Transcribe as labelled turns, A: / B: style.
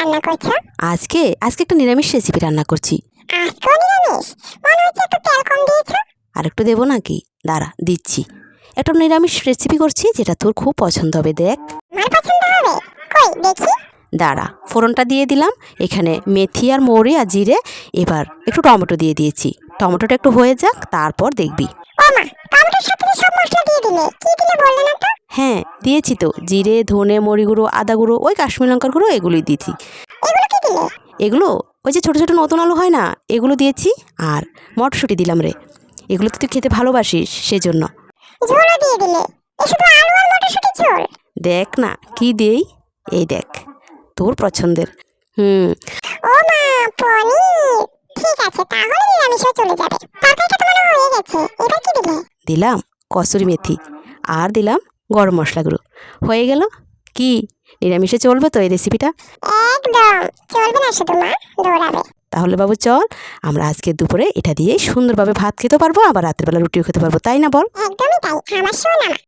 A: রান্না করছো?
B: আজকে আজকে একটা নিরামিষ রেসিপি রান্না করছি।
A: আজকেও নিরামিষ? মনে হচ্ছে একটু তেল কম দিয়েছো।
B: আর একটু দেবো নাকি? দাঁড়া দিচ্ছি। একটা নিরামিষ রেসিপি করছি যেটা তোর খুব পছন্দ হবে, দেখ।
A: আমার পছন্দ হবে? কই দেখি।
B: দাঁড়া, ফোড়নটা দিয়ে দিলাম, এখানে মেথি আর মৌরি আর জিরে, এবার একটু টমেটো দিয়ে দিয়েছি। টমেটোটা একটু হয়ে যাক, তারপর দেখবি।
A: ও মা, টমেটোর সাথে তো সব মশলা দিয়ে দিলে, কি দিলে বললে না তো?
B: হ্যাঁ দিয়েছি তো, জিরে, ধনে, মরি গুঁড়ো, আদা গুঁড়ো, ওই কাশ্মীর লঙ্কার গুঁড়ো, এগুলোই দিয়েছি।
A: এগুলো কি দিলে?
B: এগুলো ওই যে ছোটো ছোটো নতুন আলু হয় না, এগুলো দিয়েছি। আর মটরশুঁটি দিলাম রে, এগুলো তো তুই খেতে ভালোবাসিস সেজন্য।
A: ঝোলও দিয়ে দিলে? এ শুধু আলু আর মটরশুঁটির ঝোল?
B: দেখ না কি দেই, এই দেখ তোর পছন্দের।
A: ও মা, পনির! ঠিক আছে, তাহলে নিরামিষও চলে যাবে। তরকারিটা তো মনে হয় হয়ে গেছে, এবার কি দিলে?
B: দিলাম কসুরি মেথি আর দিলাম গরম মশলা গুঁড়ো। হয়ে গেল। কি নিরামিষে চলবে তো এই রেসিপিটা?
A: একদম চলবে না, শুধু মা দৌড়াবে।
B: তাহলে বাবু চল, আমরা আজকে দুপুরে এটা দিয়েই সুন্দরভাবে ভাত খেতে পারবো, আবার রাতের বেলা রুটিও খেতে পারবো, তাই না বল?
A: একদমই তাই, আমার সোনা মা।